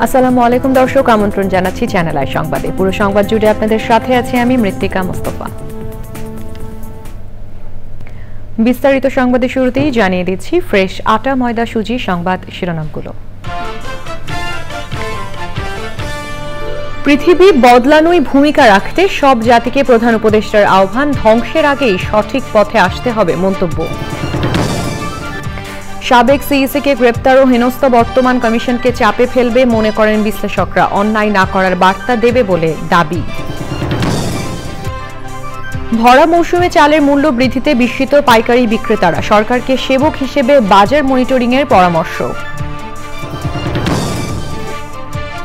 আসসালামু আলাইকুম দর্শক, আমন্ত্রণ জানাচ্ছি চ্যানেল আই সংবাদে। পুরো সংবাদ জুড়ে আপনাদের সাথে আছি আমি মৃত্তিকা মোস্তফা। বিস্তারিত সংবাদের শুরুতেই জানিয়ে দিচ্ছি ফ্রেশ আটা ময়দা সুজি সংবাদ শিরোনামগুলো। পৃথিবী বদলানোই ভূমিকা রাখতে সব জাতিকে প্রধান উপদেষ্টার আহ্বান, ধ্বংসের আগেই সঠিক পথে আসতে হবে মন্তব্য। সাবেক সিইসিকে গ্রেপ্তার ও হেনস্থা বর্তমান কমিশনকে চাপে ফেলবে মনে করেন বিশ্লেষকরা, অন্যায় না করার বার্তা দেবে বলে দাবি। ভরা মৌসুমে চালের মূল্য বৃদ্ধিতে বিস্মিত পাইকারি বিক্রেতারা, সরকারকে সেবক হিসেবে বাজার মনিটরিং এর পরামর্শ।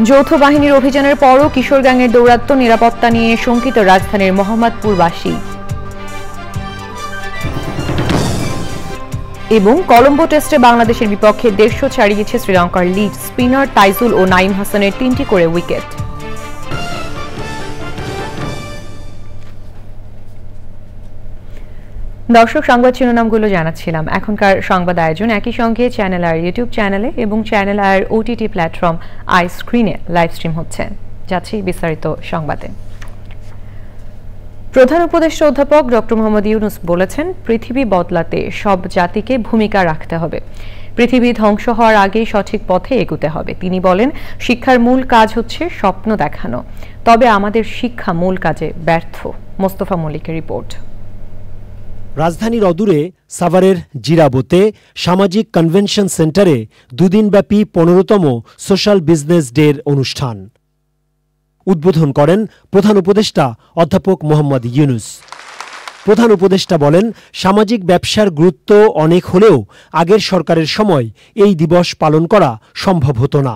যৌথ বাহিনীর অভিযানের পরও কিশোর গ্যাংয়ের দৌরাত্ম্য, নিরাপত্তা নিয়ে শঙ্কিত রাজধানীর মোহাম্মদপুরবাসী। এবং কলম্বো টেস্টে বাংলাদেশের বিপক্ষে 150 ছাড়িয়েছে শ্রীলঙ্কার লিড স্পিনার তাইজুল ও নাইম হাসানের 3টি করে উইকেট। দর্শক, সংবাদ শিরোনামগুলো জানাচ্ছিলাম। এখনকার সংবাদ আয়োজন একই সঙ্গে চ্যানেল আর ইউটিউব চ্যানেলে এবং চ্যানেল আর ওটিটি প্ল্যাটফর্ম আই স্ক্রিনে লাইভ স্ট্রিম হচ্ছে। যাচ্ছি বিস্তারিত সংবাদে। প্রধান উপদেষ্টা অধ্যাপক ডক্টর মোহাম্মদ ইউনূস বলেছেন, পৃথিবী বদলাতে সব জাতিকে ভূমিকা রাখতে হবে। পৃথিবী ধ্বংস হওয়ার আগেই সঠিক পথে এগুতে হবে। তিনি বলেন, শিক্ষার মূল কাজ হচ্ছে স্বপ্ন দেখানো, তবে আমাদের শিক্ষা মূল কাজে ব্যর্থ। মোস্তফা মল্লিকের রিপোর্ট। রাজধানীর অদূরে সাভারের জিরাবোতে সামাজিক কনভেনশন সেন্টারে দুদিনব্যাপী 15তম সোশ্যাল বিজনেস ডের অনুষ্ঠান উদ্বোধন করেন প্রধান উপদেষ্টা অধ্যাপক মোহাম্মদ ইউনূস। প্রধান উপদেষ্টা বলেন, সামাজিক ব্যবসার গুরুত্ব অনেক হলেও আগের সরকারের সময় এই দিবস পালন করা সম্ভব হতো না।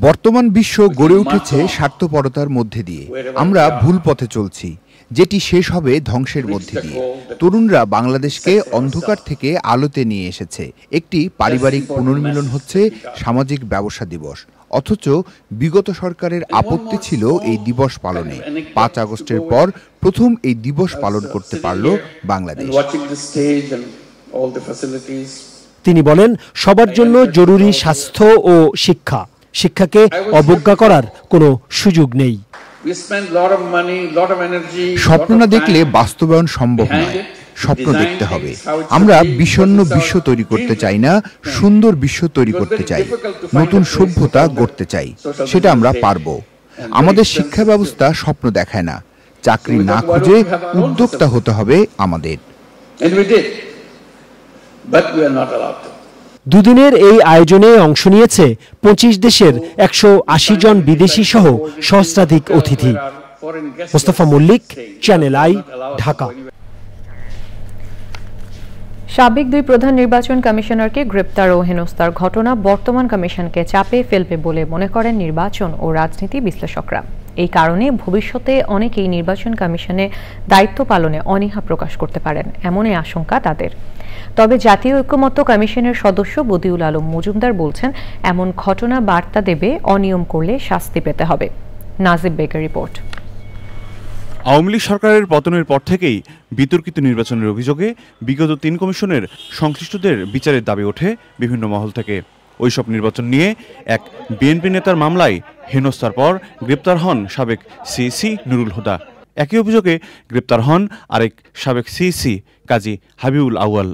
বর্তমান বিশ্ব গড়ে উঠেছে স্বার্থপরতার মধ্যে দিয়ে। আমরা ভুল পথে চলছি, যেটি শেষ হবে ধ্বংসের মধ্যে দিয়ে। তরুণরা বাংলাদেশকে অন্ধকার থেকে আলোতে নিয়ে এসেছে। একটি পারিবারিক পুনর্মিলন হচ্ছে সামাজিক ব্যবসা দিবস, অথচ বিগত সরকারের আপত্তি ছিল এই দিবস পালনে। 5 আগস্টের পর প্রথম এই দিবস পালন করতে পারল বাংলাদেশ। তিনি বলেন, সবার জন্য জরুরি স্বাস্থ্য ও শিক্ষা। শিক্ষাকে অবজ্ঞা করার কোনো সুযোগ নেই। স্বপ্ন না দেখলে বাস্তবায়ন সম্ভব নয়, স্বপ্ন দেখতে হবে। আমরা বিষণ্ণ বিশ্ব তৈরি করতে চাই না, সুন্দর বিশ্ব তৈরি করতে চাই, নতুন সভ্যতা গড়তে চাই। সেটা আমরা পারব। আমাদের শিক্ষা ব্যবস্থা স্বপ্ন দেখায় না। চাকরি না খুঁজে উদ্যোক্তা হতে হবে আমাদের। দুদিনের এই আয়োজনে অংশ নিয়েছে 25 দেশের 180 জন বিদেশি সহ সহস্রাধিক অতিথি। Mostafa Mallik, channel i, Dhaka. সাবেক 2 প্রধান নির্বাচন কমিশনারকে গ্রেপ্তার ও হেনস্থার ঘটনা বর্তমান কমিশনকে চাপে ফেলবে বলে মনে করেন নির্বাচন ও রাজনীতি বিশ্লেষকরা। এই কারণে ভবিষ্যতে অনেকেই নির্বাচন কমিশনে দায়িত্ব পালনে অনীহা প্রকাশ করতে পারেন, এমনই আশঙ্কা তাদের। তবে জাতীয় ঐক্যমত্য কমিশনের সদস্য বদিউল আলম মজুমদার বলছেন, এমন ঘটনা বার্তা দেবে অনিয়ম করলে শাস্তি পেতে হবে। নাজিব বেগের রিপোর্ট। আওয়ামী লীগ সরকারের পতনের পর থেকেই বিতর্কিত নির্বাচনের অভিযোগে বিগত 3 কমিশনের সংশ্লিষ্টদের বিচারের দাবি ওঠে বিভিন্ন মহল থেকে। ওইসব নির্বাচন নিয়ে এক বিএনপি নেতার মামলায় হেনস্থার পর গ্রেপ্তার হন সাবেক সিইসি নুরুল হুদা। একই অভিযোগে গ্রেপ্তার হন আরেক সাবেক সিইসি কাজী হাবিবুল আউয়াল।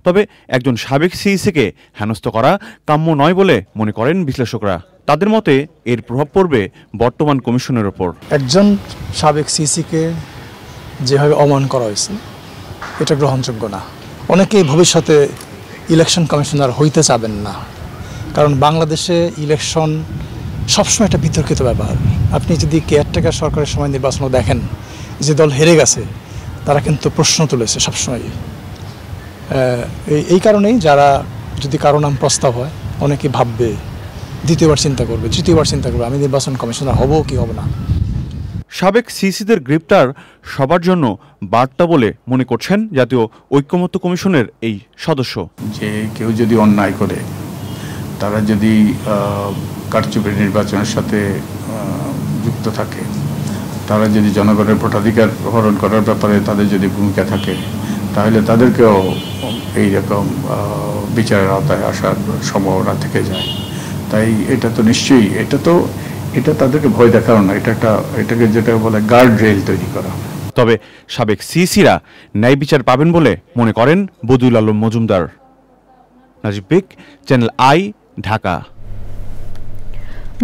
তবে একজন সাবেক সিইসিকে হেনস্থ করা কাম্য নয় বলে মনে করেন বিশ্লেষকরা। তাদের মতে এর প্রভাব পড়বে বর্তমান কমিশনের ওপর। একজন সাবেক সিইসিকে যেভাবে অপমান করা হয়েছে, এটা গ্রহণযোগ্য না। অনেকেই ভবিষ্যতে ইলেকশন কমিশনার হইতে চাবেন না, কারণ বাংলাদেশে ইলেকশন সবসময় একটা বিতর্কিত ব্যাপার। আপনি যদি কেয়ারটেকার সরকারের সময় নির্বাচন দেখেন, যে দল হেরে গেছে তারা কিন্তু প্রশ্ন তুলেছে সবসময়। এই কারণেই যারা, যদি কারো নাম প্রস্তাব হয়, অনেকে ভাববে, দ্বিতীয়বার চিন্তা করবে, তৃতীয়বার চিন্তা করবে, আমি নির্বাচন কমিশনার হব কি হব না। সাবেক সিইসিদের গ্রেপ্তার সবার জন্য বার্তা বলে মনে করছেন জাতীয় ঐক্যমত্য কমিশনের এই সদস্য। যে কেউ যদি অন্যায় করে, তারা যদি কারচুপির নির্বাচনের সাথে যুক্ত থাকে, তারা যদি জনগণের ভোটাধিকার হরণ করার ব্যাপারে তাদের যদি ভূমিকা থাকে, তাহলে তাদেরকেও এইরকম বিচারের আওতায় আসার সম্ভাবনা থেকে যায়। তাই এটা তো নিশ্চয়ই এটা তাদেরকে ভয় দেখানো না, এটাকে যেটা বলে গার্ড রেল তৈরি করা। তবে সাবেক সিসিরা ন্যায় বিচার পাবেন বলে মনে করেন বদিউল আলম মজুমদার। নাজিব বেগ, চ্যানেল আই, ঢাকা।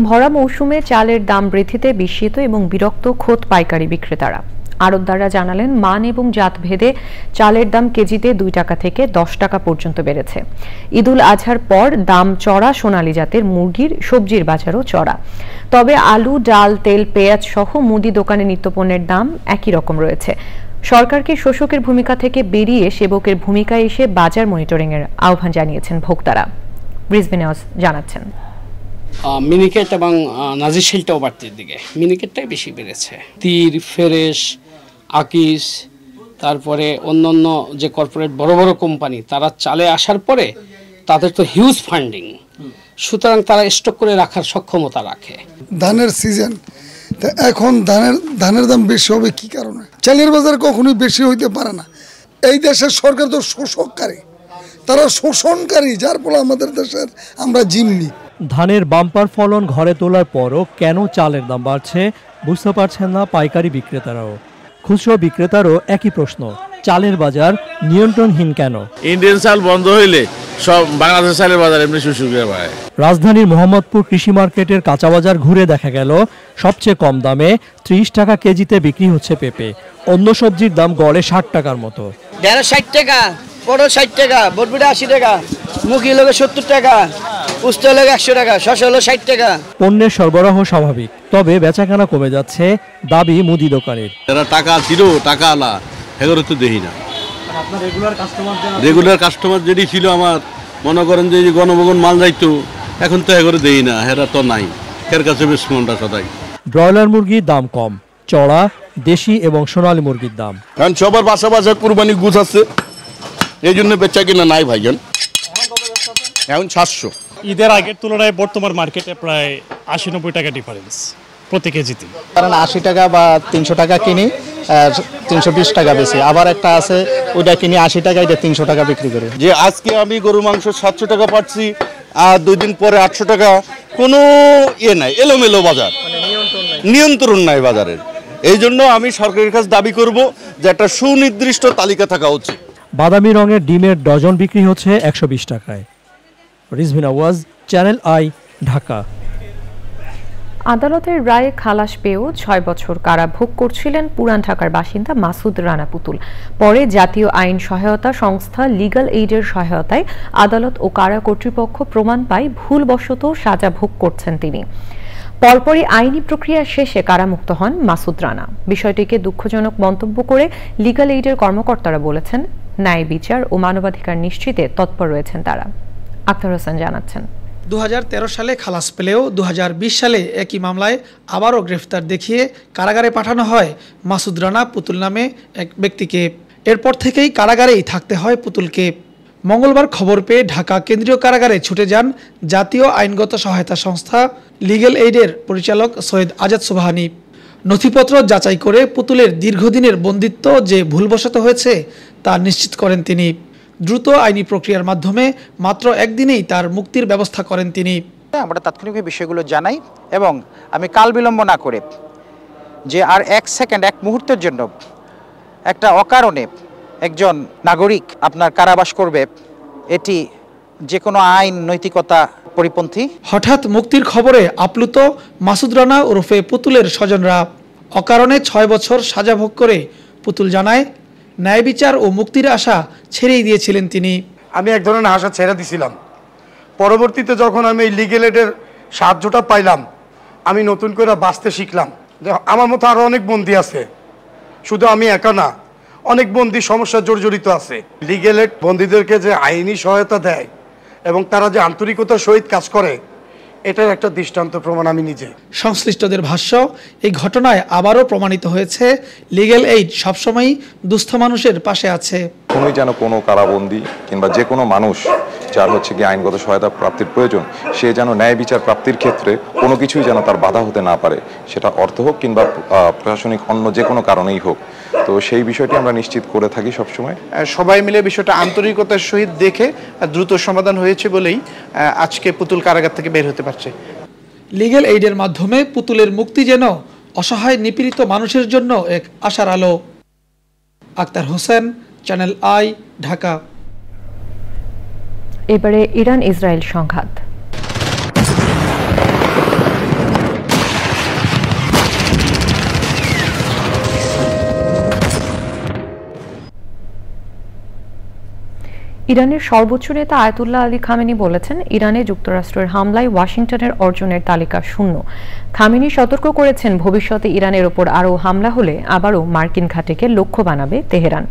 ভরা মৌসুমে চালের দাম বৃদ্ধিতে বিস্মিত এবং বিরক্ত খোদ পাইকারি বিক্রেতারা। আড়তদাররা জানালেন মান এবং জাত ভেদে চালের দাম কেজিতে 2 টাকা থেকে 10 টাকা পর্যন্ত বেড়েছে। ঈদুল আজহার পর দাম চড়া সোনালী জাতের মুরগির, সবজির বাজারও চড়া। তবে আলু, ডাল, তেল, পেঁয়াজ সহ মুদি দোকানে নিত্যপণ্যের দাম একই রকম রয়েছে। সরকারকে শোষকের ভূমিকা থেকে বেরিয়ে সেবকের ভূমিকায় এসে বাজার মনিটরিং এর আহ্বান জানিয়েছেন ভোক্তারা। ব্রিসবেন জানাচ্ছেন। মিনিকেট এবং নাজিরশিলটাও বাড়তির দিকে, মিনিকেটটাই বেশি বেড়েছে। তীর, ফেরেশ, আকিস, তারপরে অন্যান্য যে কর্পোরেট বড় বড় কোম্পানি, তারা চালে আসার পরে তাদের তো হিউজ ফান্ডিং, সুতরাং তারা স্টক করে রাখার সক্ষমতা রাখে। ধানের সিজন, এখন ধানের দাম বেশি হবে কি কারণে? চালের বাজার কখনোই বেশি হইতে পারে না। এই দেশের সরকার তো শোষককারী, তারা শোষণকারী, যার ফলে আমাদের দেশের আমরা জিম্মি। ধানের বাম্পার ফলন ঘরে তোলার পরও কেন চালের দাম বাড়ছে বুঝতে পারছেন না পাইকারি বিক্রেতারাও। খুচরো বিক্রেতারও একই প্রশ্ন, চালের বাজার নিয়ন্ত্রণহীন কেন? ইন্ডিয়ান চাল বন্ধ হইলে সব বাংলাদেশের চালের বাজার এমনি শুশুকে পায়। রাজধানীর মোহাম্মদপুর কৃষি মার্কেটের কাঁচা বাজার ঘুরে দেখা গেল সবচেয়ে কম দামে 30 টাকা কেজিতে বিক্রি হচ্ছে পেঁপে। অন্য সবজির দাম গড়ে 60 টাকার মতো। 60 টাকা, পটল 60 টাকা, বরবটি 80 টাকা, মুখি লোকে 70 টাকা, উস্তা লোকে 100 টাকা, শসা হলো 60 টাকা। পণ্যের সরবরাহ স্বাভাবিক, তবে বেচাকেনা কমে যাচ্ছে, দাবি মুদি দোকানের। যারা টাকা ছিল, টাকা আলা এগুলো তো দেখি না। রেগুলার কাস্টমার যেটি ছিল আমার, মনে করেন যে গণভোগন মাল যাইতো, এখন তো এগুলো দেই না, হেরা তো নাই, এর কাছে বেশ মনটা সদাই। ব্রয়লার মুরগির দাম কম, চড়া দেশি এবং সোনালী মুরগির দাম। কারণ সবার বাসা বাসা কুরবানি গুছ আছে, এই জন্য বেচা কিনা নাই ভাইজান। এখন 700। ঈদের আগের তুলনায় বর্তমান মার্কেটে প্রায় 80-90 টাকা ডিফারেন্স প্রতি কেজিতে। কারণ 80 টাকা বা 300 টাকা কিনি, 320 টাকা বেশি। আবার একটা আছে ওইটা কিনি 80 টাকা, এটা 300 টাকা বিক্রি করে। যে আজকে আমি গরু মাংস 700 টাকা পাচ্ছি, আর 2 দিন পরে 800 টাকা, কোনো ইয়ে নাই, এলোমেলো বাজার, নিয়ন্ত্রণ নাই বাজারের। এই জন্য আমি সরকারের কাছে দাবি করব যে একটা সুনির্দিষ্ট তালিকা থাকা উচিত। বাদামি রঙের ডিমের ডজন বিক্রি হচ্ছে 120 টাকায়। রিজভিন আওয়াজ, চ্যানেল আই, ঢাকা। আদালতের রায়ে খালাস পেয়েও 6 বছর কারাভোগ করছিলেন পুরান ঢাকার বাসিন্দা মাসুদ রানা পুতুল। পরে জাতীয় আইন সহায়তা সংস্থা লিগ্যাল এইডের সহায়তায় আদালত ও কারা কর্তৃপক্ষ প্রমাণ পায় ভুলবশত সাজা ভোগ করছেন তিনি। পরপরই আইনি প্রক্রিয়া শেষে কারামুক্ত হন মাসুদ রানা। বিষয়টিকে দুঃখজনক মন্তব্য করে লিগ্যাল এইডের কর্মকর্তারা বলেছেন, ন্যায় বিচার ও মানবাধিকার নিশ্চিতে তৎপর রয়েছেন তারা। আক্তার হোসেন জানাচ্ছেন। 2013 সালে খালাস পেলেও 2020 সালে একই মামলায় আবারও গ্রেফতার দেখিয়ে কারাগারে পাঠানো হয় মাসুদ রানা পুতুল নামে এক ব্যক্তিকে। এরপর থেকেই কারাগারেই থাকতে হয় পুতুলকে। মঙ্গলবার খবর পেয়ে ঢাকা কেন্দ্রীয় কারাগারে ছুটে যান জাতীয় আইনগত সহায়তা সংস্থা লিগ্যাল এইডের পরিচালক সৈয়দ আজাদ সুবহানী। নথিপত্র যাচাই করে পুতুলের দীর্ঘদিনের বন্দিত্ব যে ভুলবশত হয়েছে তা নিশ্চিত করেন তিনি। দ্রুত আইনি প্রক্রিয়ার মাধ্যমে মাত্র একদিনেই তার মুক্তির ব্যবস্থা করেন তিনি। আমরা তাৎক্ষণিক বিষয়গুলো জানাই এবং আমি কাল বিলম্ব না করে যে আর 1 সেকেন্ড 1 মুহূর্তের জন্য একটা অকারণে একজন নাগরিক আপনার কারাবাস করবে, এটি যে কোনো আইন নৈতিকতা পরিপন্থী। হঠাৎ মুক্তির খবরে আপ্লুত মাসুদ রানা ওরফে পুতুলের স্বজনরা। অকারণে 6 বছর সাজা ভোগ করে পুতুল জানায়, ন্যায় বিচার ও মুক্তির আশা ছেড়েই দিয়েছিলেন তিনি। আমি এক ধরনের আশা ছেড়ে দিয়েছিলাম। পরবর্তীতে যখন আমি এই লিগ্যাল এইডের সাহায্যটা পাইলাম, আমি নতুন করে বাঁচতে শিখলাম। আমার মতো আরও অনেক বন্দী আছে, শুধু আমি একা না, অনেক বন্দী সমস্যা জর্জরিত আছে। লিগ্যাল এইড বন্দীদেরকে যে আইনি সহায়তা দেয় এবং তারা যে আন্তরিকতার সহিত কাজ করে, এটার একটা দৃষ্টান্ত প্রমাণ আমি নিজে। সংশ্লিষ্টদের ভাষ্য, এই ঘটনায় আবারও প্রমাণিত হয়েছে লিগ্যাল এইড সবসময়ই দুস্থ মানুষের পাশে আছে। কোনোই যেন কোনো কারাবন্দী কিংবা যে কোনো মানুষ যার হচ্ছে কি আইনগত সহায়তা প্রাপ্তির প্রয়োজন, সে যেন ন্যায় বিচার প্রাপ্তির ক্ষেত্রে কোনো কিছুই যেন তার বাধা হতে না পারে, সেটা অর্থ হোক কিংবা প্রশাসনিক অন্য যে কোনো কারণেই হোক। তো সেই বিষয়টি আমরা নিশ্চিত করে থাকি সবসময়। সবাই মিলে বিষয়টা আন্তরিকতার সহিত দেখে দ্রুত সমাধান হয়েছে বলেই আজকে পুতুল কারাগার থেকে বের হতে পারছে। লিগ্যাল এইডের মাধ্যমে পুতুলের মুক্তি যেন অসহায় নিপীড়িত মানুষের জন্য এক আশার আলো। Akhtar Hossain, channel i, Dhaka. এবারে ইরান ইসরায়েল সংঘাত। ইরানের সর্বোচ্চ নেতা আয়াতুল্লাহ আলী খামেনি বলেছেন, ইরানে যুক্তরাষ্ট্রের হামলায় ওয়াশিংটনের অর্জনের তালিকা শূন্য। খামেনি সতর্ক করেছেন, ভবিষ্যতে ইরানের ওপর আরও হামলা হলে আবারও মার্কিন ঘাঁটিকে লক্ষ্য বানাবে তেহরান।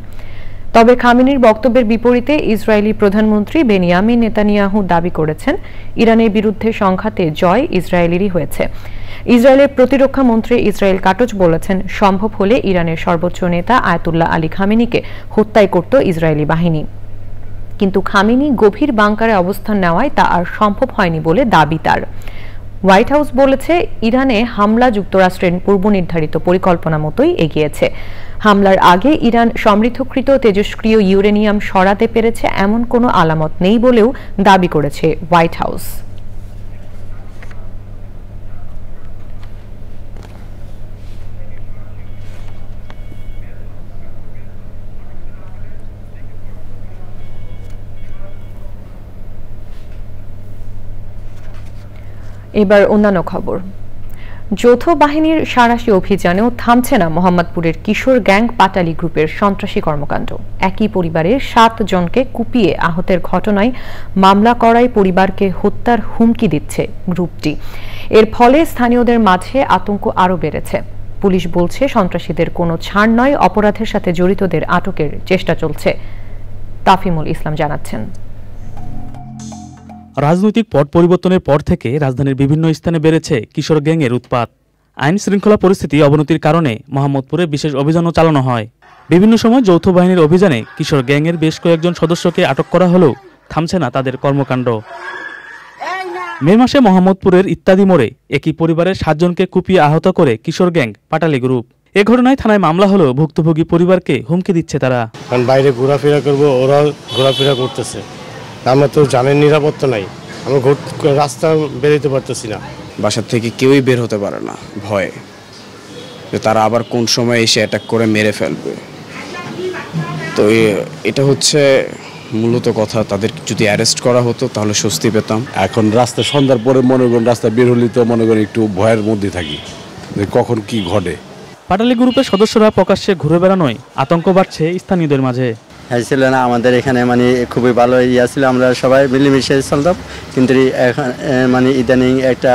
তবে খামেনির বক্তব্যের বিপরীতে ইসরায়েলি প্রধানমন্ত্রী বেনিয়ামিন নেতানিয়াহু দাবি করেছেন, ইরানের বিরুদ্ধে সংঘাতে জয় ইসরায়েলেরই হয়েছে। ইসরায়েলের প্রতিরক্ষা মন্ত্রী ইসরায়েল কাটোচ বলেছেন, সম্ভব হলে ইরানের সর্বোচ্চ নেতা আয়াতুল্লাহ আলী খামেনিকে হত্যাই করত ইসরায়েলি বাহিনী। কিন্তু খামেনি গভীর বাংকারে অবস্থান নেওয়ায় তা আর সম্ভব হয়নি বলে দাবি তার। হোয়াইট হাউস বলেছে, ইরানে হামলা যুক্তরাষ্ট্রের পূর্ব নির্ধারিত পরিকল্পনা মতোই এগিয়েছে। হামলার আগে ইরান সমৃদ্ধকৃত তেজস্ক্রিয় ইউরেনিয়াম সরাতে পেরেছে এমন কোনো আলামত নেই বলেও দাবি করেছে হোয়াইট হাউস। এবার অন্যান্য খবর। যৌথ বাহিনীর সাঁড়াশি অভিযানেও থামছে না মোহাম্মদপুরের কিশোর গ্যাং পাটালি গ্রুপের সন্ত্রাসী কর্মকাণ্ড। একই পরিবারের 7 জনকে কুপিয়ে আহতের ঘটনায় মামলা করায় পরিবারকে হত্যার হুমকি দিচ্ছে গ্রুপটি। এর ফলে স্থানীয়দের মাঝে আতঙ্ক আরও বেড়েছে। পুলিশ বলছে, সন্ত্রাসীদের কোনো ছাড় নয়, অপরাধের সাথে জড়িতদের আটকের চেষ্টা চলছে। তাফিমুল ইসলাম জানাচ্ছেন। রাজনৈতিক পট পরিবর্তনের পর থেকে রাজধানীর বিভিন্ন স্থানে বেড়েছে কিশোর গ্যাংয়ের উৎপাত। আইন শৃঙ্খলা পরিস্থিতি অবনতির কারণে মোহাম্মদপুরে বিশেষ অভিযানও চালানো হয়। বিভিন্ন সময় যৌথ বাহিনীর অভিযানে কিশোর গ্যাংয়ের বেশ কয়েকজন সদস্যকে আটক করা হলেও থামছে না তাদের কর্মকাণ্ড। মে মাসে মোহাম্মদপুরের ইত্যাদি মোড়ে একই পরিবারের 7 জনকে কুপিয়ে আহত করে কিশোর গ্যাং পাটালি গ্রুপ। এ ঘটনায় থানায় মামলা হলেও ভুক্তভোগী পরিবারকে হুমকি দিচ্ছে তারা। বাইরে ঘোরাফেরা করবো, ওরা ঘোরাফেরা করতেছে, আমরা তো জানেন নিরাপত্তা নাই, আমরা রাস্তা বেরোতে পারতেছি না। বাসার থেকে কেউই বের হতে পারে না ভয়ে যে তারা আবার কোন সময় এসে অ্যাটাক করে মেরে ফেলবে। তো এটা হচ্ছে মূলত কথা। তাদের যদি অ্যারেস্ট করা হতো তাহলে স্বস্তি পেতাম। এখন রাস্তা সন্ধ্যার পরে মনে করেন রাস্তা বের হলে তো মনে করেন একটু ভয়ের মধ্যে থাকি যে কখন কি ঘটে। পাটালি গ্রুপের সদস্যরা প্রকাশ্যে ঘুরে বেড়ানোয় আতঙ্ক বাড়ছে স্থানীয়দের মাঝে। ছিল না আমাদের এখানে খুবই ভালো ছিল, আমরা সবাই মিলেমিশে চলতাম, কিন্তু এখন ইদানিং একটা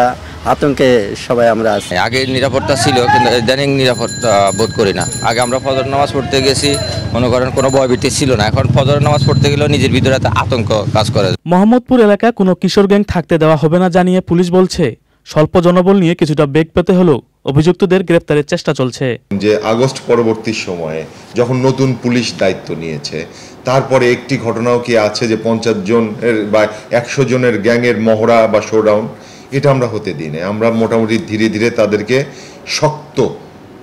আতঙ্কে সবাই আমরা আছি। আগে নিরাপত্তা ছিল, কিন্তু ইদানিং নিরাপত্তা বোধ করি না। আগে আমরা ফজর নামাজ পড়তে গেছি, মনে করেন কোনো ভয়ভীতি ছিল না, এখন ফজর নামাজ পড়তে গেলেও নিজের ভিতরে একটা আতঙ্ক কাজ করে। মোহাম্মদপুর এলাকায় কোনো কিশোর গ্যাং থাকতে দেওয়া হবে না জানিয়ে পুলিশ বলছে, স্বল্প জনবল নিয়ে কিছুটা বেগ পেতে হলেও অভিযুক্তদের গ্রেপ্তারের চেষ্টা চলছে। যে আগস্ট পরবর্তী সময়ে যখন নতুন পুলিশ দায়িত্ব নিয়েছে, তারপরে একটি ঘটনাও কি আছে যে 50 জনের বা 100 জনের গ্যাংয়ের মহড়া বা শোডাউন, এটা আমরা হতে দিই না। আমরা মোটামুটি ধীরে ধীরে তাদেরকে শক্ত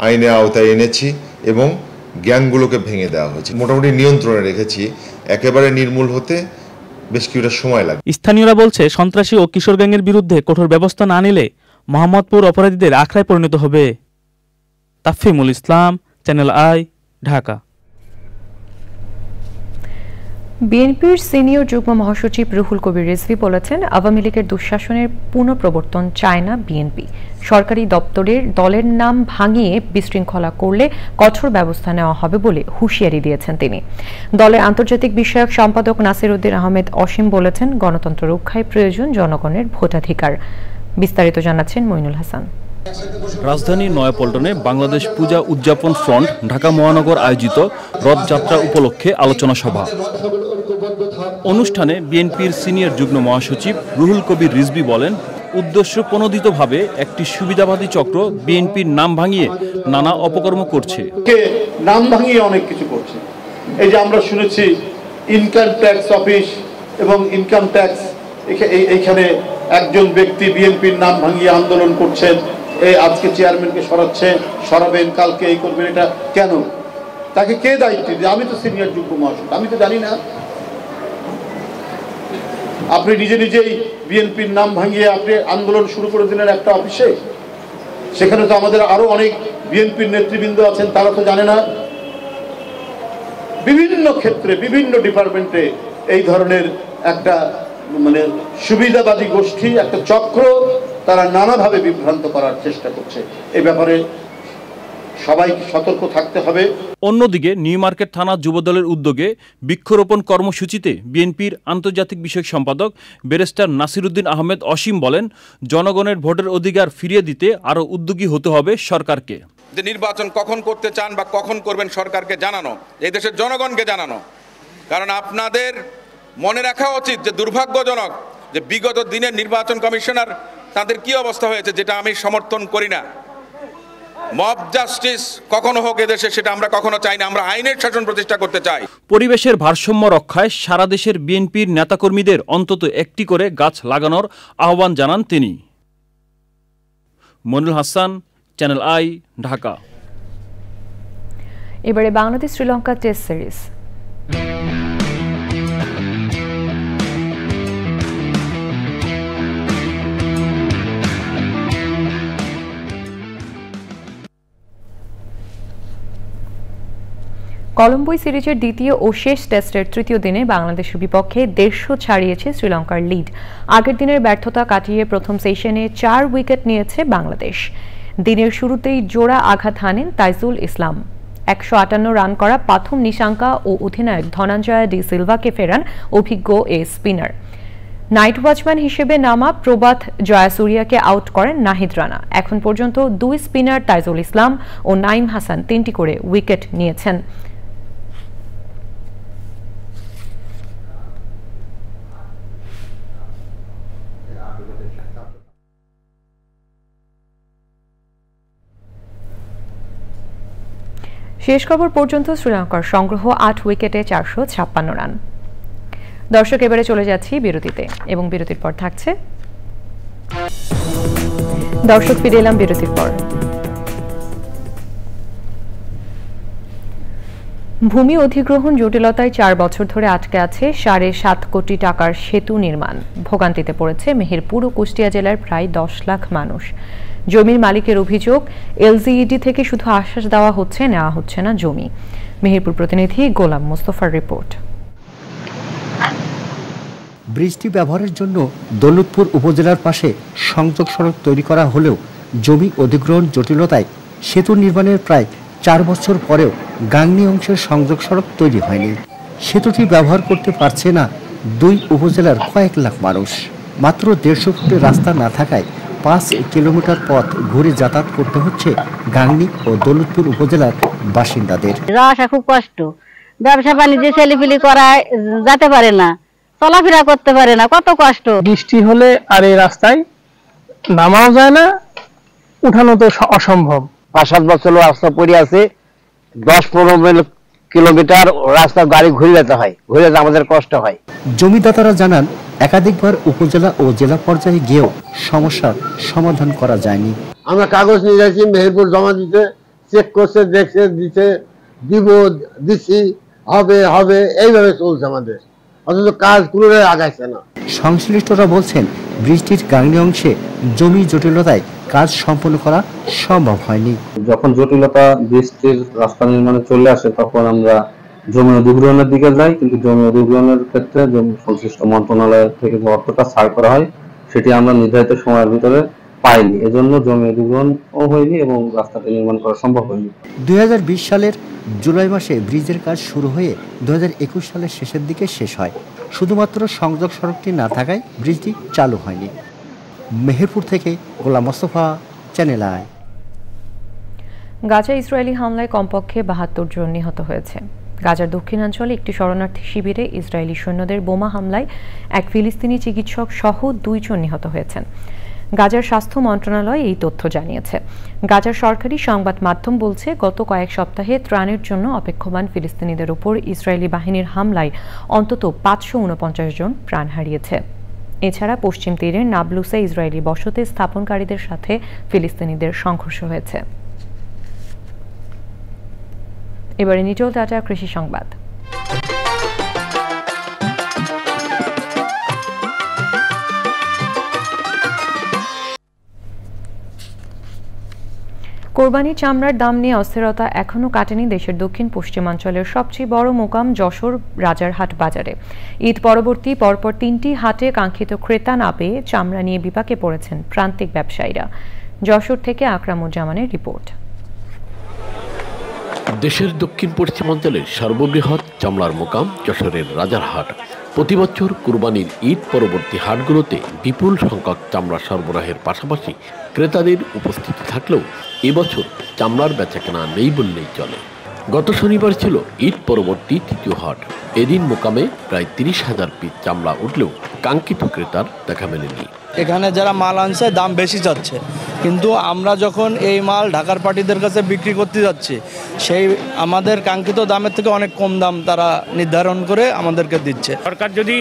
আইনের আওতায় এনেছি এবং গ্যাংগুলোকে ভেঙে দেওয়া হয়েছে, মোটামুটি নিয়ন্ত্রণে রেখেছি। একেবারে নির্মূল হতে বেশ কিছুটা সময় লাগে। স্থানীয়রা বলছে, সন্ত্রাসী ও কিশোর গ্যাংয়ের বিরুদ্ধে কঠোর ব্যবস্থা না নিলে মোহাম্মদপুর অপরাধীদের আখড়ায় পরিণত হবে। তাফিমুল ইসলাম, চ্যানেল আই, ঢাকা। বিএনপির সিনিয়র যুগ্ম মহাসচিব রুহুল কবির রিজভী বলেছেন, আওয়ামী লীগের দুঃশাসনের পুনঃপ্রবর্তন চায় না বিএনপি। সরকারি দলের নাম ভাঙিয়ে বিশৃঙ্খলা করলে কঠোর ব্যবস্থা নেওয়া হবে বলে হুঁশিয়ারি দিয়েছেন তিনি। দলের আন্তর্জাতিক বিষয়ক সম্পাদক নাসির উদ্দিন আহমেদ অসীম বলেছেন, গণতন্ত্র রক্ষায় প্রয়োজন জনগণের ভোটাধিকার। বিস্তারিত জানাচ্ছেন মইনুল হাসান। রাজধানীর নয়াপল্টনে বাংলাদেশ পূজা উদযাপন ফ্রন্ট ঢাকা মহানগর আয়োজিত রথযাত্রা উপলক্ষে আলোচনা সভা। অনুষ্ঠানে বিএনপির সিনিয়র যুগ্ম মহাসচিব রুহুল কবির রিজভী বলেন, উদ্দেশ্য প্রণোদিতভাবে একটি সুবিধাবাদী চক্র বিএনপির নাম ভাঙিয়ে নানা অপকর্ম করছে। নাম ভাঙিয়ে অনেক কিছু করছে। এই যে আমরা শুনেছি ইনকাম ট্যাক্স অফিস এবং ইনকাম ট্যাক্স, এইখানে একজন ব্যক্তি বিএনপির নাম ভাঙিয়ে আন্দোলন করছেন, এই আজকে চেয়ারম্যানকে সরাবেন, কালকে এই করবেন, এটা কেন? তাকে কে দায়িত্ব দিবে? আমি তো সিনিয়র যুগ্ম মহাসচিব, আমি তো জানি না। আপনি নিজেই বিএনপির নাম ভাঙিয়ে আপনি আন্দোলন শুরু করে দিলেন একটা অফিসে, সেখানে তো আমাদের আরো অনেক বিএনপির নেতৃবৃন্দ আছেন, তারা তো জানে না। বিভিন্ন ক্ষেত্রে বিভিন্ন ডিপার্টমেন্টে এই ধরনের একটা মানে সুবিধাবাদী গোষ্ঠী, একটা চক্র, তারা নানাভাবে বিভ্রান্ত করার চেষ্টা করছে। এই ব্যাপারে সবাইকে সতর্ক থাকতে হবে। অন্যদিকে নিউ মার্কেট থানা যুবদলের উদ্যোগে বৃক্ষরোপণ কর্মসূচিতে বিএনপির আন্তর্জাতিক বিষয়ক সম্পাদক ব্যারিস্টার নাসিরউদ্দিন আহমেদ অসীম বলেন, জনগণের ভোটের অধিকার ফিরিয়ে দিতে আরও উদ্যোগী হতে হবে সরকারকে। যে নির্বাচন কখন করতে চান বা কখন করবেন সরকারকে জানানো, এই দেশের জনগণকে জানানো। কারণ আপনাদের মনে রাখা উচিত যে দুর্ভাগ্যজনক যে বিগত দিনের নির্বাচন কমিশনার তাদের কি অবস্থা হয়েছে, যেটা আমি সমর্থন করি না। মব জাস্টিস কখনো হোক এদেশে, সেটা আমরা কখনো চাই না। আমরা আইনের শাসন প্রতিষ্ঠা করতে চাই। পরিবেশের ভারসাম্য রক্ষায় সারা দেশের বিএনপির নেতাকর্মীদের অন্তত একটি করে গাছ লাগানোর আহ্বান জানান তিনি। Monirul Hasan, channel i, Dhaka. এবারে বাংলাদেশ শ্রীলঙ্কা টেস্ট সিরিজ। কলম্বোই সিরিজের দ্বিতীয় ও শেষ টেস্টের তৃতীয় দিনে বাংলাদেশের বিপক্ষে 150 ছাড়িয়েছে শ্রীলঙ্কার লিড। আগের দিনের ব্যর্থতা কাটিয়ে প্রথম সেশনে 4 উইকেট নিয়েছে বাংলাদেশ। দিনের শুরুতেই জোড়া আঘাত হানেন তাইজুল ইসলাম। 158 রান করা প্রথম নিশাঙ্কা ও অধিনায়ক ধনঞ্জয় ডি সিলভাকে ফেরান অভিজ্ঞ এ স্পিনার। নাইট ওয়াচম্যান হিসেবে নামা প্রবাথ জয়াসুরিয়াকে আউট করেন নাহিদ রানা। এখন পর্যন্ত 2 স্পিনার তাইজুল ইসলাম ও নাইম হাসান 3টি করে উইকেট নিয়েছেন। শেষ খবর পর্যন্ত শ্রীলঙ্কার সংগ্রহ 8 উইকেটে 456 রান। দর্শক, এবারে চলে যাচ্ছি বিরতিতে এবং বিরতির পর থাকছে। দর্শক, ফিরে এলাম বিরতির পর। ভূমি অধিগ্রহণ জটিলতায় 4 বছর ধরে আটকে আছে 7.5 কোটি টাকার সেতু নির্মাণ। ভোগান্তিতে পড়েছে মেহেরপুর ও কুষ্টিয়া জেলার প্রায় 10 লাখ মানুষ। জমির মালিকের অভিযোগ, এলজিইডি থেকে শুধু আশ্বাস দেওয়া হচ্ছে, নেওয়া হচ্ছে না জমি। মেহেরপুর প্রতিনিধি গোলাম মোস্তফার রিপোর্ট। বৃষ্টি ব্যবহারের জন্য দৌলতপুর উপজেলার পাশে সংযোগ সড়ক তৈরি করা হলেও জমি অধিগ্রহণ জটিলতায় সেতু নির্মাণের প্রায় 4 বছর পরেও গাংনী অংশের সংযোগ সড়ক তৈরি হয়নি। সেতুটি ব্যবহার করতে পারছে না 2 উপজেলার কয়েক লাখ মানুষ। মাত্র 150 ফুটের রাস্তা না থাকায় 5 কিলোমিটার পথ ঘুরে যাতায়াত করতে হচ্ছে গাংনী ও দৌলতপুর উপজেলার বাসিন্দাদের। রাস্তা খুব কষ্ট, ব্যবসা বাণিজ্য ছেলেপিলি করায় যেতে পারে না, চলাফেরা করতে পারে না, কত কষ্ট। বৃষ্টি হলে আর এই রাস্তায় নামাও যায় না, উঠানো তো অসম্ভব। 5-7 বছর রাস্তা পড়ে আছে, 10-15 কিলোমিটার রাস্তা গাড়ি ঘুরে যেতে হয়, ঘুরে যেতে আমাদের কষ্ট হয়। জমিদাতারা জানান, একাধিকবার উপজেলা ও জেলা পর্যায়ে গিয়েও সমস্যার সমাধান করা যায়নি। আমরা কাগজ নিয়ে যাচ্ছি, মেহেরপুর জমা দিতে, চেক করছে, দেখছে, দিতে, দিচ্ছি, হবে এইভাবে চলছে আমাদের, অথচ কাজ পুরোটাই আগাইছে না। সংশ্লিষ্টরা বলছেন, বৃষ্টির গাংনী অংশে জমি জটিলতায় কাজ সম্পন্ন করা সম্ভব হয়নি। যখন জটিলতা বৃষ্টির রাস্তা নির্মাণে চলে আসে, তখন আমরা জমি অধিগ্রহণের দিকে যাই, কিন্তু জমি অধিগ্রহণের ক্ষেত্রে সংশ্লিষ্ট মন্ত্রণালয় থেকে যে অর্থটা ছাড় করা হয়, সেটি আমরা নির্ধারিত সময়ের ভিতরে পাইনি। এজন্য জমি অধিগ্রহণও হয়নি এবং রাস্তাটি নির্মাণ করা সম্ভব হয়নি। 2020 সালের জুলাই মাসে ব্রিজের কাজ শুরু হয়ে 2021 সালের শেষের দিকে শেষ হয়। শুধুমাত্র সংযোগ সড়কটি না থাকায় ব্রিজটি চালু হয়নি। মেহেরপুর থেকে Golam Mostafa, Channel i. Gaza Israeli হামলায় কমপক্ষে 72 জন নিহত হয়েছে। গাজার দক্ষিণাঞ্চলে একটি শরণার্থী শিবিরে ইসরায়েলি সৈন্যদের বোমা হামলায় এক ফিলিস্তিনি চিকিৎসক সহ 2 জন নিহত হয়েছেন। গাজার স্বাস্থ্য মন্ত্রণালয় এই তথ্য জানিয়েছে। গাজার সরকারি সংবাদ মাধ্যম বলছে, গত কয়েক সপ্তাহে ত্রাণের জন্য অপেক্ষমান ফিলিস্তিনিদের উপর ইসরায়েলি বাহিনীর হামলায় অন্তত 549 জন প্রাণ হারিয়েছে। এছাড়া পশ্চিম তীরের নাবলুসে ইসরায়েলি বসতি স্থাপনকারীদের সাথে ফিলিস্তিনিদের সংঘর্ষ হয়েছে। এবারে নিটল টাটা কৃষি সংবাদ। কোরবানি চামড়ার দাম নিয়ে অস্থিরতা এখনো কাটেনি দেশের দক্ষিণ পশ্চিমাঞ্চলের সবচেয়ে বড় মোকাম যশোর রাজারহাট বাজারে। ঈদ পরবর্তী পরপর 3টি হাটে কাঙ্ক্ষিত ক্রেতা না পেয়ে চামড়া নিয়ে বিপাকে পড়েছেন প্রান্তিক ব্যবসায়ীরা। যশোর থেকে আকরামুজ্জামানের রিপোর্ট। দেশের দক্ষিণ পশ্চিমাঞ্চলের সর্ববৃহৎ চামড়ার মোকাম যশোরের রাজারহাট। প্রতি বছর কুরবানির ঈদ পরবর্তী হাটগুলোতে বিপুল সংখ্যক চামড়া সরবরাহের পাশাপাশি ক্রেতাদের উপস্থিতি থাকলেও এবছর চামড়ার বেচাকেনা নেই বললেই চলে। গত শনিবার ছিল ঈদ পরবর্তী তৃতীয় হাট। এদিন মোকামে প্রায় 30,000 পিস চামড়া উঠলেও কাঙ্ক্ষিত ক্রেতার দেখা মেলেনি। এখানে যারা মাল আনছে দাম বেশি যাচ্ছে, কিন্তু আমরা যখন এই মাল ঢাকার পার্টিদের কাছে বিক্রি করতে যাচ্ছি, সেই আমাদের কাঙ্ক্ষিত দামের থেকে অনেক কম দাম তারা নির্ধারণ করে আমাদেরকে দিচ্ছে। সরকার যদি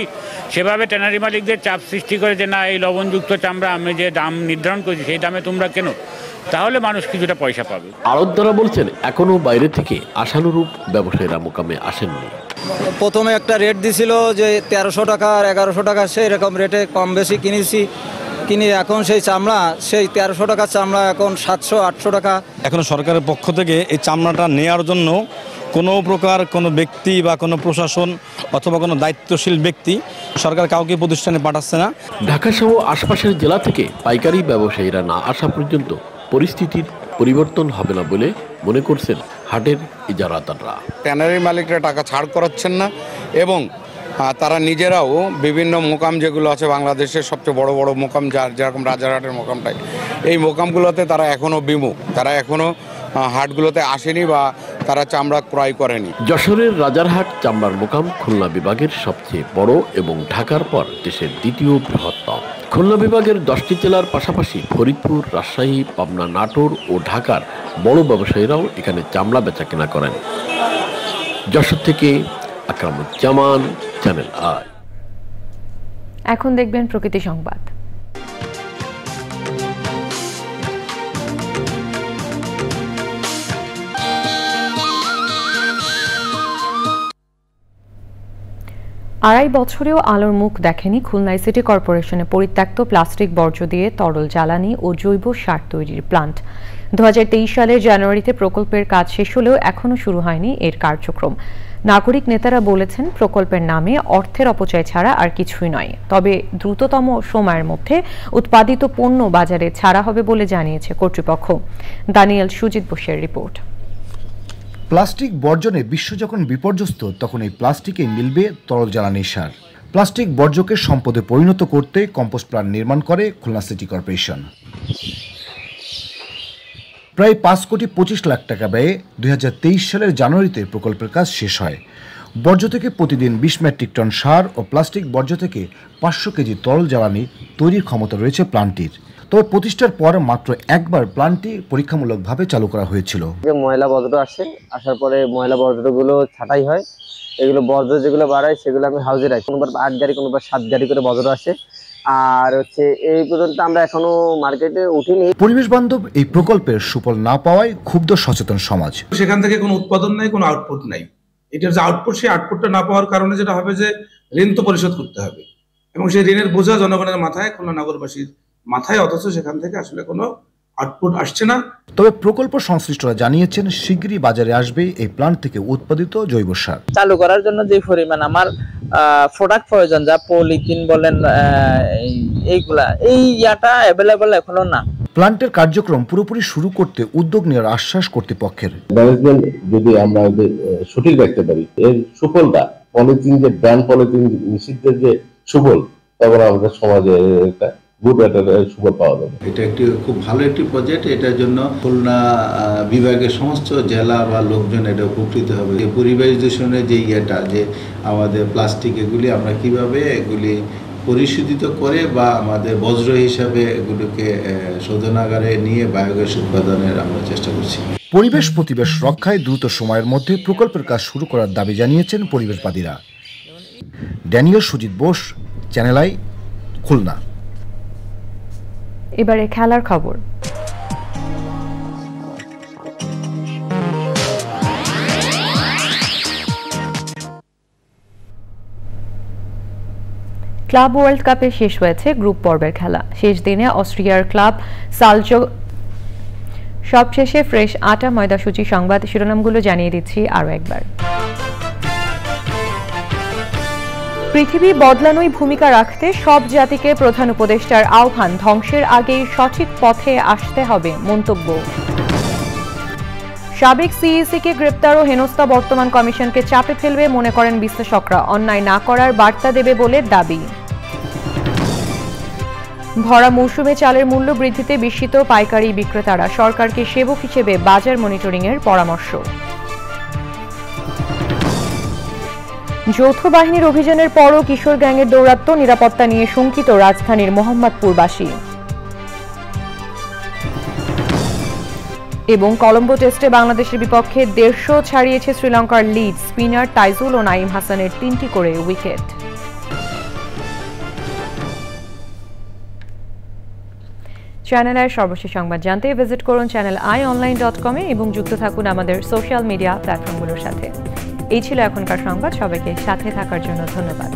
সেভাবে ট্যানারি মালিকদের চাপ সৃষ্টি করে যে না, এই লবণযুক্ত চামড়া আমি যে দাম নির্ধারণ করেছি সেই দামে তোমরা কেন, তাহলে মানুষ কিছুটা পয়সা পাবে। আড়তদাররা বলছেন এখনো বাইরে থেকে আশানুরূপ ব্যবসায়ীরা মোকামে আসেননি। প্রথমে একটা রেট দিছিল যে 1300 টাকা আর 1100 টাকা, সেই রকম রেটে কম বেশি কিনি এখন সেই চামড়া, সেই 1300 টাকার চামড়া এখন 700-800 টাকা। এখন সরকারের পক্ষ থেকে এই চামড়াটা নেওয়ার জন্য কোনো প্রকার কোনো ব্যক্তি বা কোনো প্রশাসন অথবা কোনো দায়িত্বশীল ব্যক্তি সরকার কাউকে প্রতিষ্ঠানে পাঠাচ্ছে না। ঢাকা সহ আশপাশের জেলা থেকে পাইকারি ব্যবসায়ীরা না আসা পর্যন্ত পরিস্থিতির পরিবর্তন হবে না বলে মনে করছেন হাটের ইজারাদাররা। ট্যানারি মালিকরা টাকা ছাড় করাচ্ছেন না এবং তারা নিজেরাও বিভিন্ন মোকাম যেগুলো আছে বাংলাদেশের সবচেয়ে বড় বড় মোকাম, যেরকম রাজারহাটের মোকামটাই, এই মোকামগুলোতে তারা এখনও বিমুখ, তারা এখনও হাটগুলোতে আসেনি বা তারা চামড়া ক্রয় করেনি। যশোরের রাজারহাট চামড়ার মোকাম খুলনা বিভাগের সবচেয়ে বড় এবং ঢাকার পর দেশের দ্বিতীয় বৃহত্তম। খুলনা বিভাগের 10টি জেলার পাশাপাশি ফরিদপুর, রাজশাহী, পাবনা, নাটোর ও ঢাকার বড় ব্যবসায়ীরাও এখানে চামড়া বেচা কেনা করেন। যশোর থেকে আকরামুজ্জামান, চ্যানেল আই। এখন দেখবেন প্রকৃতি সংবাদ। আড়াই বছরেও আলোর মুখ দেখেনি খুলনায় সিটি কর্পোরেশনে পরিত্যক্ত প্লাস্টিক বর্জ্য দিয়ে তরল জ্বালানি ও জৈব সার তৈরির প্লান্ট। 2023 সালের জানুয়ারিতে প্রকল্পের কাজ শেষ হলেও এখনও শুরু হয়নি এর কার্যক্রম। নাগরিক নেতারা বলেছেন প্রকল্পের নামে অর্থের অপচয় ছাড়া আর কিছুই নয়। তবে দ্রুততম সময়ের মধ্যে উৎপাদিত পণ্য বাজারে ছাড়া হবে বলে জানিয়েছে কর্তৃপক্ষ। দানিয়েল সুজিত বোসের রিপোর্ট। প্লাস্টিক বর্জনে বিশ্ব যখন বিপর্যস্ত, তখন এই প্লাস্টিকে মিলবে তরল জ্বালানির সার। প্লাস্টিক বর্জ্যকে সম্পদে পরিণত করতে কম্পোস্ট প্ল্যান্ট নির্মাণ করে খুলনা সিটি কর্পোরেশন। প্রায় 5,25 লাখ টাকা ব্যয়ে 2023 সালের জানুয়ারিতে প্রকল্পের কাজ শেষ হয়। বর্জ্য থেকে প্রতিদিন 20 মেট্রিক টন সার ও প্লাস্টিক বর্জ্য থেকে 500 কেজি তরল জ্বালানি তৈরির ক্ষমতা রয়েছে প্ল্যান্টটির। তবে প্রতিষ্ঠার পর মাত্র একবার প্ল্যান্টটি পরীক্ষামূলকভাবে চালু করা হয়েছিল। যে ময়লা বর্জ্য আসার পরে ময়লা বর্জ্যগুলো ছাঁটাই হয়, এগুলো বর্জ্য যেগুলো বাড়ায় সেগুলো আমি হাউজে রাখি। কোনোবার 8 গাড়ি কোনোবার 7 গাড়ি করে বর্জ্য আসে। আর হচ্ছে এই পর্যন্ত আমরা এখনো মার্কেটে উঠিনি। পরিবেশ বান্ধব এই প্রকল্পের সুফল না পাওয়ায় ক্ষুব্ধ সচেতন সমাজ। সেখান থেকে কোনো উৎপাদন নাই, কোনো আউটপুট নাই। এটার যে আউটপুট, সেই আউটপুটটা না পাওয়ার কারণে যেটা হবে যে ঋণ তো পরিশোধ করতে হবে এবং সেই ঋণের বোঝা জনগণের মাথায়, খুলনা নগরবাসীর মাথায়, অথচ সেখান থেকে আসলে কোনো আউটপুট আসছে না। তবে প্রকল্প সংশ্লিষ্টরা জানিয়েছেন শিগগিরই বাজারে আসবে এই প্ল্যান্ট থেকে উৎপাদিত জৈব সার। চালু করার জন্য যে পরিমাণ আমার প্রোডাক্ট প্রয়োজন, যা পলিথিন বলেন এইগুলা, এই ইয়াটা অ্যাভেলেবল এখনো না। প্ল্যান্টের কার্যক্রম পুরোপুরি শুরু করতে উদ্যোগ নেওয়ার আশ্বাস কর্তৃপক্ষের। ম্যানেজমেন্ট যদি আমরা সঠিক রাখতে পারি, এর সুফলটা পলিথিন, যে ব্যান পলিথিন নিষিদ্ধের যে সুফল, তখন আমাদের সমাজে একটা সুফল পাওয়া যাবে। এটা একটি খুব ভালো একটি প্রজেক্ট। এটার জন্য খুলনা বিভাগের সমস্ত জেলা বা লোকজন এটা উপকৃত হবে। পরিবেশ দূষণের যে ইয়েটা, যে আমাদের প্লাস্টিক, এগুলি আমরা কিভাবে এগুলি পরিশোধিত করে বা আমাদের বজ্র হিসাবে এগুলোকে শোধনাগারে নিয়ে বায়োগ্যাস উৎপাদনের আমরা চেষ্টা করছি। পরিবেশ প্রতিবেশ রক্ষায় দ্রুত সময়ের মধ্যে প্রকল্পের কাজ শুরু করার দাবি জানিয়েছেন পরিবেশবাদীরা। Daniel Sujit Bose, Channel i, Khulna. এবারে খেলার খবর। ক্লাব ওয়ার্ল্ড কাপে শেষ হয়েছে গ্রুপ পর্বের খেলা। শেষ দিনে অস্ট্রিয়ার ক্লাব সালজো সবশেষে ফ্রেশ আটা ময়দাসূচি। সংবাদ শিরোনামগুলো জানিয়ে দিচ্ছি আরও একবার। পৃথিবী বদলানোই ভূমিকা রাখতে সব জাতিকে প্রধান উপদেষ্টার আহ্বান। ধ্বংসের আগেই সঠিক পথে আসতে হবে মন্তব্য। সাবেক সিইসিকে গ্রেপ্তার ও হেনস্থা বর্তমান কমিশনকে চাপে ফেলবে মনে করেন বিশ্লেষকরা। অন্যায় না করার বার্তা দেবে বলে দাবি। ভরা মৌসুমে চালের মূল্য বৃদ্ধিতে বিস্মিত পাইকারি বিক্রেতারা। সরকারকে সেবক হিসেবে বাজার মনিটরিংয়ের পরামর্শ। যৌথ বাহিনীর অভিযানের পরও কিশোর গ্যাংয়ের দৌরাত্ম্য, নিরাপত্তা নিয়ে শঙ্কিত রাজধানীর মোহাম্মদপুরবাসী। এবং কলম্বো টেস্টে বাংলাদেশের বিপক্ষে 150 ছাড়িয়েছে শ্রীলঙ্কার লিড। স্পিনার তাইজুল ও নাইম হাসানের 3টি করে উইকেট। চ্যানেল আই সর্বশেষ সংবাদ জানতে ভিজিট করুন channelionline.com এবং যুক্ত থাকুন আমাদের সোশ্যাল মিডিয়া প্ল্যাটফর্মগুলোর সাথে। এই ছিল এখনকার সংবাদ। সবাইকে সাথে থাকার জন্য ধন্যবাদ।